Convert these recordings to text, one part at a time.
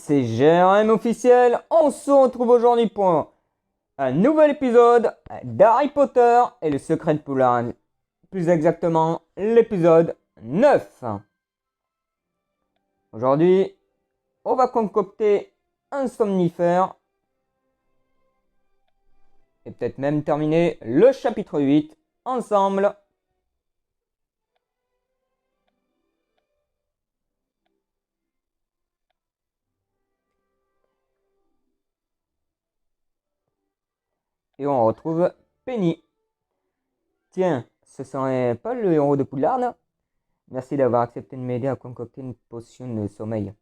c'est GRM officiel. On se retrouve aujourd'hui pour un nouvel épisode d'Harry Potter et le secret de Poudlard. Plus exactement, l'épisode 9. Aujourd'hui, on va concocter un somnifère et peut-être même terminer le chapitre 8 ensemble. Et on retrouve Penny. Tiens, ce serait pas le héros de Poudlard là? Merci d'avoir accepté de m'aider à concocter une potion de sommeil.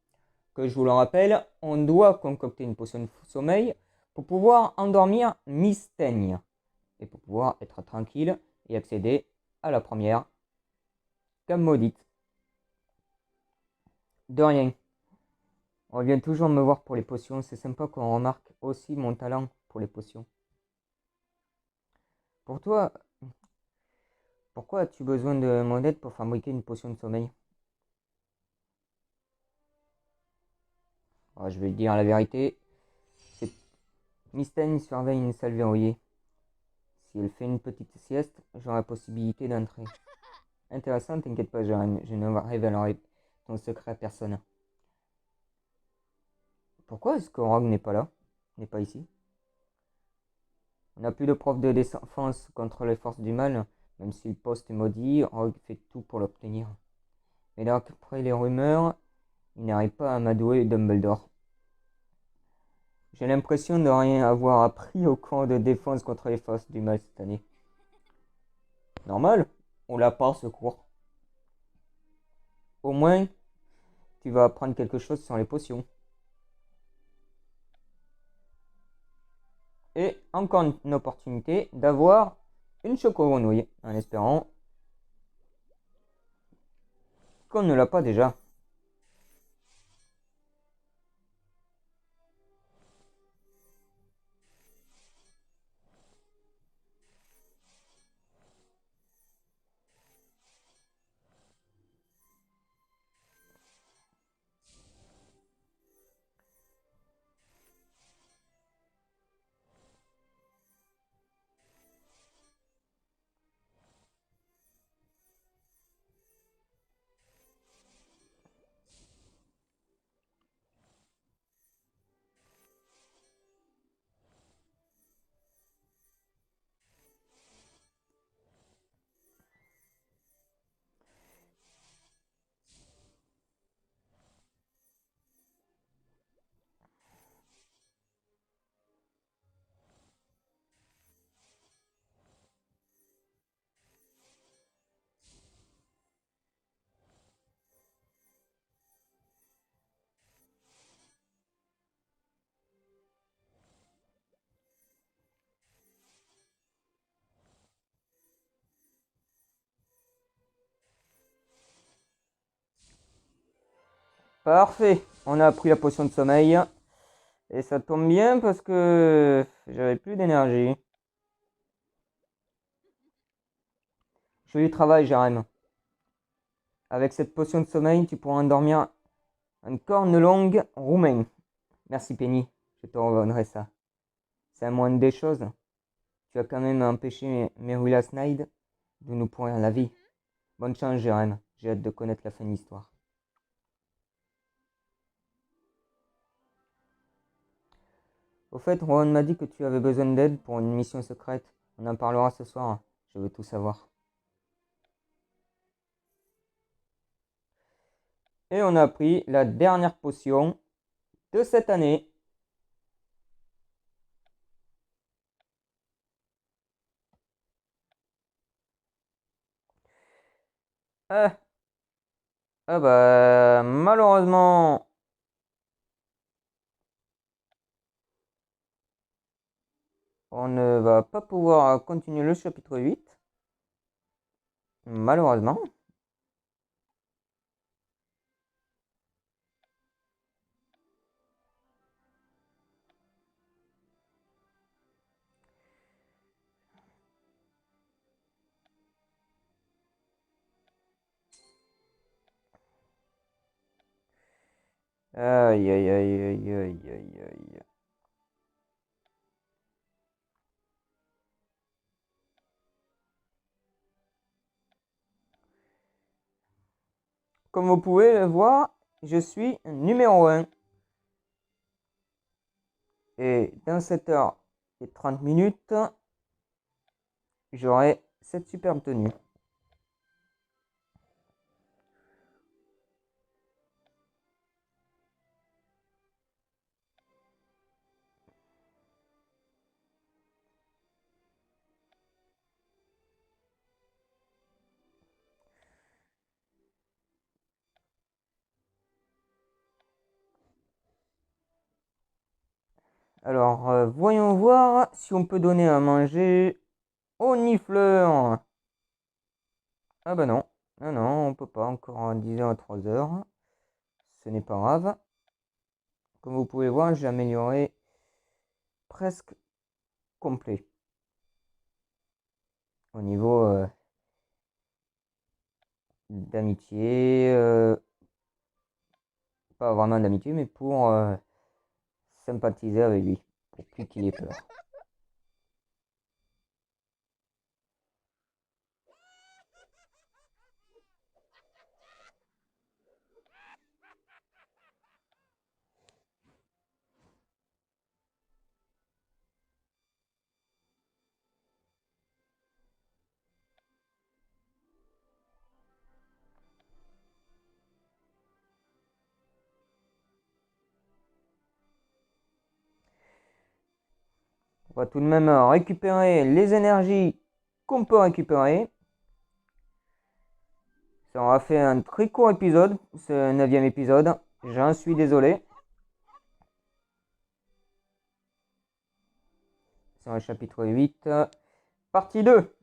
Que je vous le rappelle, on doit concocter une potion de sommeil pour pouvoir endormir Miss Teigne et pour pouvoir être tranquille et accéder à la première came maudite. De rien. On vient toujours me voir pour les potions, c'est sympa qu'on remarque aussi mon talent pour les potions. Pour toi, pourquoi as-tu besoin de mon aide pour fabriquer une potion de sommeil? Je vais te dire la vérité, c'est Miss Teigne surveille une salle verrouillée. Si elle fait une petite sieste, j'aurai la possibilité d'entrer. Intéressant, t'inquiète pas, je ne révélerai ton secret à personne. Pourquoi est-ce que Rogue n'est pas là? N'est pas ici? On n'a plus de preuve de défense contre les forces du mal, même si le poste est maudit, Rogue fait tout pour l'obtenir. Mais d'après les rumeurs, il n'arrive pas à amadouer Dumbledore. J'ai l'impression de rien avoir appris au camp de défense contre les forces du mal cette année. Normal, on l'a pas ce cours. Au moins, tu vas apprendre quelque chose sur les potions. Et encore une opportunité d'avoir une choco-grenouille, en espérant qu'on ne l'a pas déjà. Parfait, on a pris la potion de sommeil. Et ça tombe bien parce que j'avais plus d'énergie. Je fais du travail, Jérém. Avec cette potion de sommeil, tu pourras endormir un corne longue roumain. Merci Penny, je te redonnerai ça. C'est la moindre des choses. Tu as quand même empêché Merula Snyde de nous pourrir la vie. Bonne chance, Jérém. J'ai hâte de connaître la fin de l'histoire. Au fait, Rowan m'a dit que tu avais besoin d'aide pour une mission secrète. On en parlera ce soir. Je veux tout savoir. Et on a pris la dernière potion de cette année. Ah, bah malheureusement, on ne va pas pouvoir continuer le chapitre 8. Malheureusement. Aïe, aïe, aïe, aïe, aïe, aïe, aïe. Comme vous pouvez le voir, je suis numéro 1. Et dans 7h30, j'aurai cette superbe tenue. Alors, voyons voir si on peut donner à manger au nifleur. Ah bah non, non, non, on peut pas encore à 10h à 3h. Ce n'est pas grave. Comme vous pouvez voir, j'ai amélioré presque complet. Au niveau d'amitié, pas vraiment d'amitié, mais pour sympathiser avec lui, pour plus qu'il ait peur. On va tout de même récupérer les énergies qu'on peut récupérer. Ça aura fait un très court épisode, ce 9e épisode. J'en suis désolé. C'est le chapitre 8, partie 2.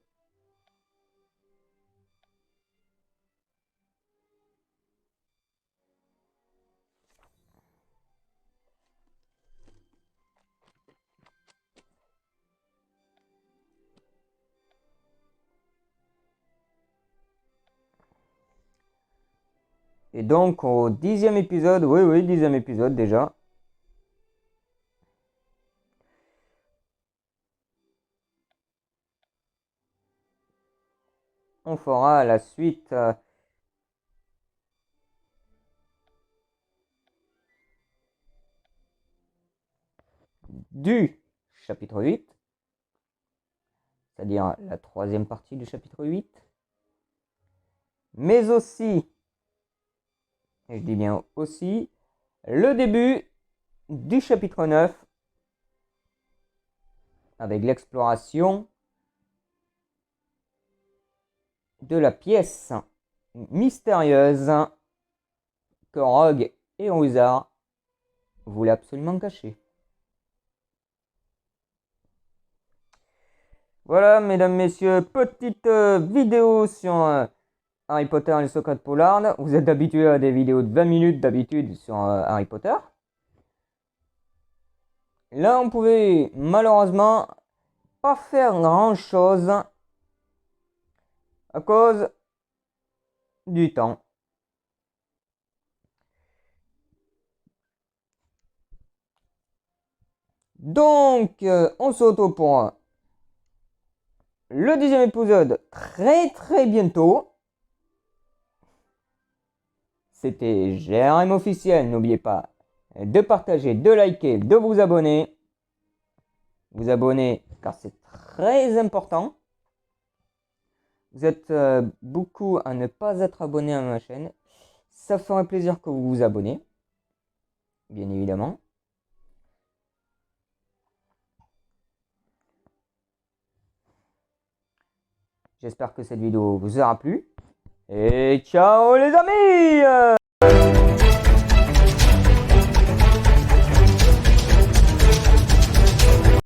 Et donc au 10e épisode, oui, 10e épisode déjà. On fera la suite du chapitre 8, c'est-à-dire la 3e partie du chapitre 8, mais aussi, et je dis bien aussi, le début du chapitre 9, avec l'exploration de la pièce mystérieuse que Rogue et Wizard voulaient absolument cacher. Voilà, mesdames, messieurs, petite vidéo sur Harry Potter et le secret de Pollard. Vous êtes habitués à des vidéos de 20 minutes d'habitude sur Harry Potter. Là, on pouvait malheureusement pas faire grand chose à cause du temps. Donc, on se retrouve pour le 10e épisode très bientôt. C'était GRM officiel. N'oubliez pas de partager, de liker, de vous abonner. Vous abonner car c'est très important. Vous êtes beaucoup à ne pas être abonné à ma chaîne. Ça ferait plaisir que vous vous abonnez, bien évidemment. J'espère que cette vidéo vous aura plu. Et ciao les amis!